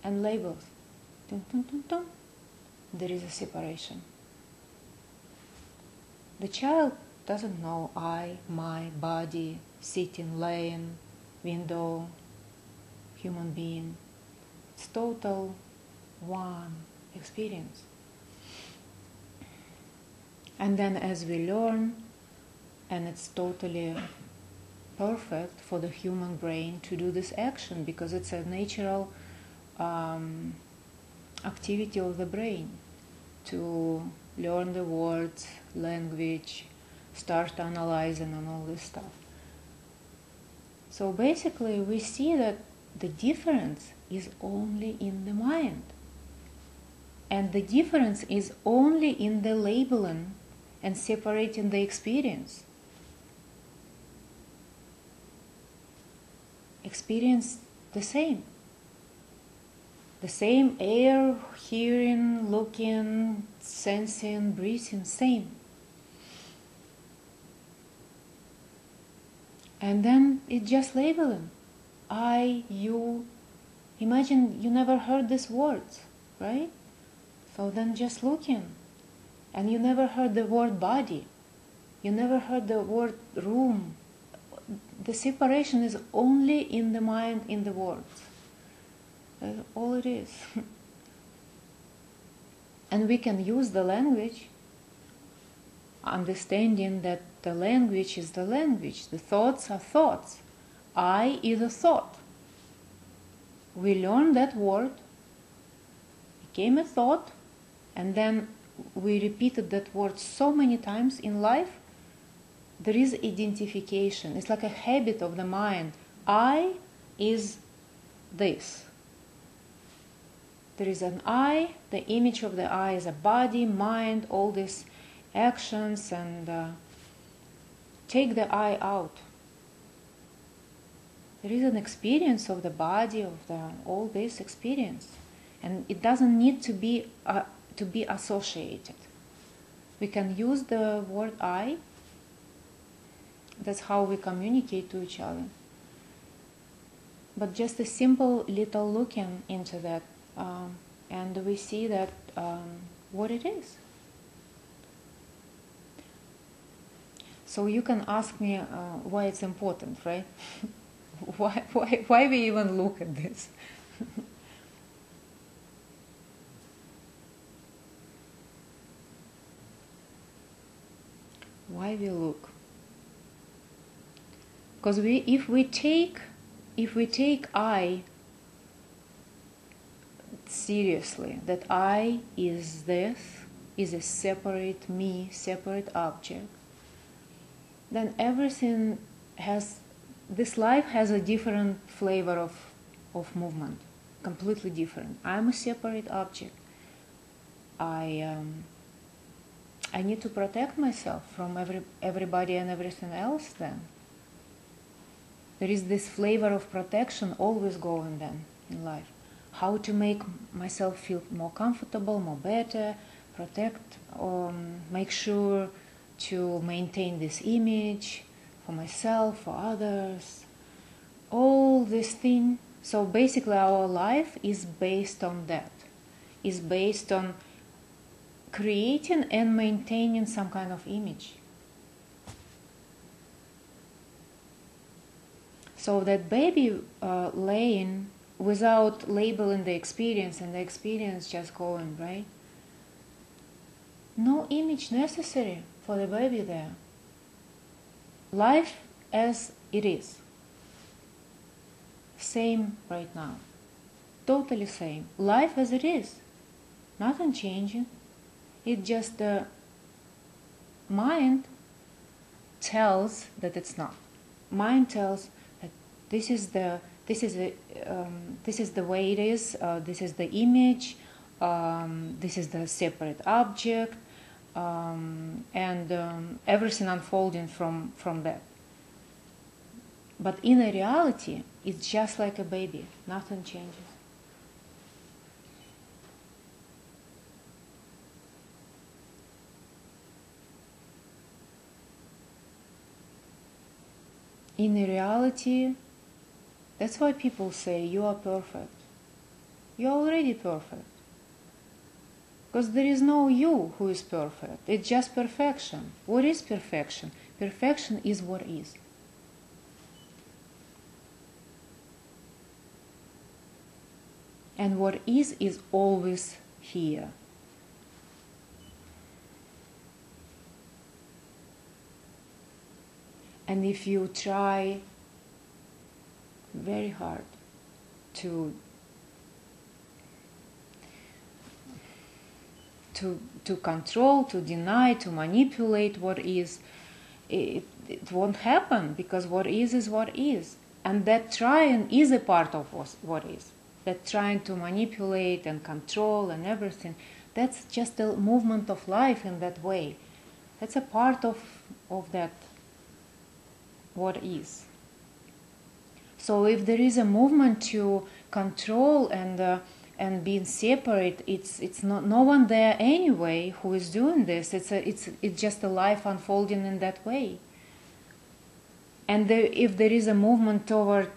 and labels. Dun, dun, dun, dun. There is a separation. The child doesn't know I, my, body, sitting, laying, window, human being. It's total one experience. And then as we learn, and it's totally perfect for the human brain to do this action because it's a natural activity of the brain to learn the words, language, start analyzing and all this stuff. So basically we see that the difference is only in the mind. And the difference is only in the labeling and separating the experience. Experience the same. The same air, hearing, looking, sensing, breathing, same. And then it's just labeling. I, you. Imagine you never heard these words, right? So then just looking. And you never heard the word body. You never heard the word room. The separation is only in the mind, in the words. That's all it is. And we can use the language, understanding that the language is the language. The thoughts are thoughts. I is a thought. We learned that word, became a thought, and then we repeated that word so many times in life. There is identification. It's like a habit of the mind. I is this. There is an I. The image of the I is a body, mind, all these actions, and take the I out. There is an experience of the body, of all this experience, and it doesn't need to be associated. We can use the word I. That's how we communicate to each other. But just a simple little looking into that, and we see that what it is. So you can ask me why it's important, right? why we even look at this? Why we look? Because if we take I seriously, that I is this, is a separate me, separate object, then everything has, this life has a different flavor of movement, completely different. I'm a separate object. I need to protect myself from everybody and everything else then. There is this flavor of protection always going then in life. How to make myself feel more comfortable, more better, protect, make sure to maintain this image for myself, for others, all this thing. So basically our life is based on that, is based on creating and maintaining some kind of image. So that baby laying without labeling the experience, and the experience just going, right? No image necessary for the baby there. Life as it is. Same right now. Totally same. Life as it is. Nothing changing. It just the mind tells that it's not. Mind tells that this is the way it is. This is the image. This is the separate object, and everything unfolding from that. But in a reality, it's just like a baby. Nothing changes. In a reality, that's why people say you are perfect. You're already perfect. Because there is no you who is perfect. It's just perfection. What is perfection? Perfection is what is. And what is always here. And if you try very hard to control, to deny, to manipulate what is, it won't happen, because what is what is. And that trying is a part of what is. That trying to manipulate and control and everything, that's just a movement of life in that way. That's a part of that what is. So if there is a movement to control and being separate, it's not no one there anyway who is doing this. It's just a life unfolding in that way. And if there is a movement toward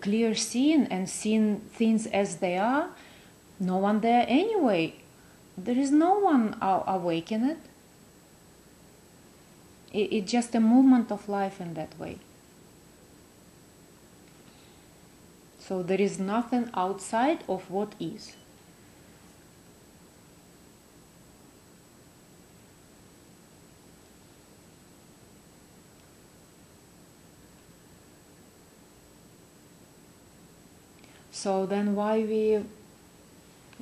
clear seeing and seeing things as they are, no one there anyway. There is no one awakened. It's just a movement of life in that way. So there is nothing outside of what is. So then why we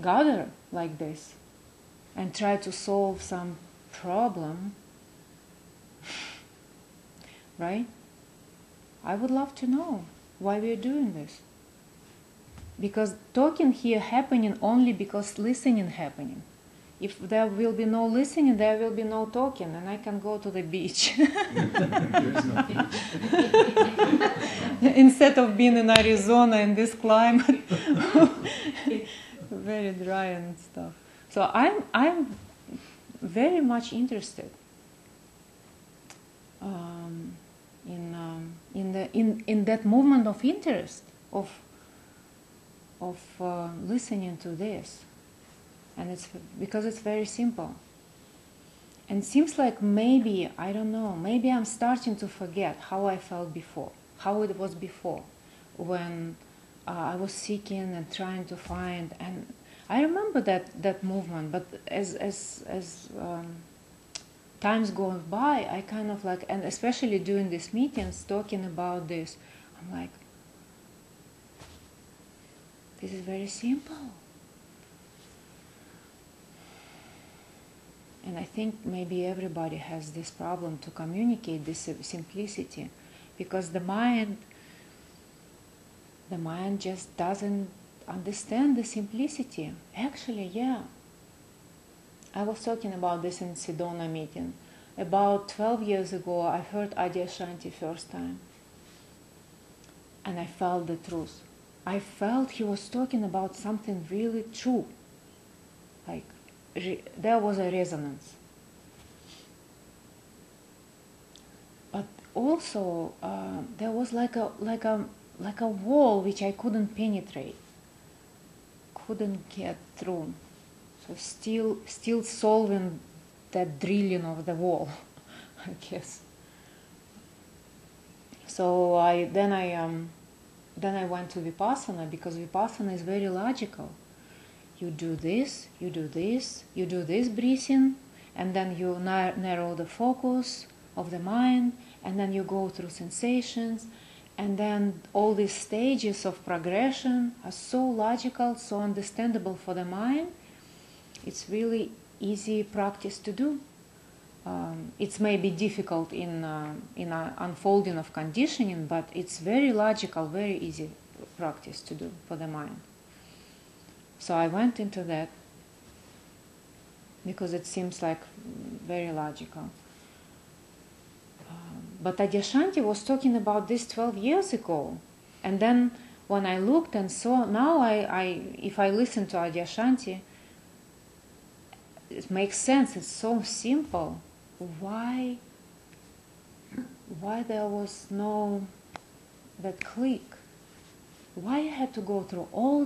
gather like this and try to solve some problem? Right? I would love to know why we are doing this. Because talking here happening only because listening happening. If there will be no listening, there will be no talking, and I can go to the beach. There's no Instead of being in Arizona in this climate, very dry and stuff. So I'm very much interested in that movement of interest of listening to this. And it's because it's very simple. And it seems like maybe, I don't know, maybe I'm starting to forget how I felt before, how it was before, when I was seeking and trying to find. And I remember that movement, but as times go by, I kind of like, and especially during these meetings, talking about this, I'm like, this is very simple. And I think maybe everybody has this problem to communicate this simplicity, because the mind just doesn't understand the simplicity. Actually, yeah. I was talking about this in Sedona meeting. About 12 years ago, I heard Adyashanti first time. And I felt the truth. I felt he was talking about something really true. Like, there was a resonance. But also, there was like a wall which I couldn't penetrate, couldn't get through. So still solving that drilling of the wall, I guess. So then I went to Vipassana, because Vipassana is very logical. You do this, you do this, you do this breathing, and then you narrow the focus of the mind, and then you go through sensations, and then all these stages of progression are so logical, so understandable for the mind. It's really easy practice to do. It's maybe difficult in unfolding of conditioning, but it's very logical, very easy practice to do for the mind. So I went into that because it seems like very logical. But Adyashanti was talking about this 12 years ago. And then when I looked and saw, now if I listen to Adyashanti, it makes sense. It's so simple. Why there was no that click? Why I had to go through all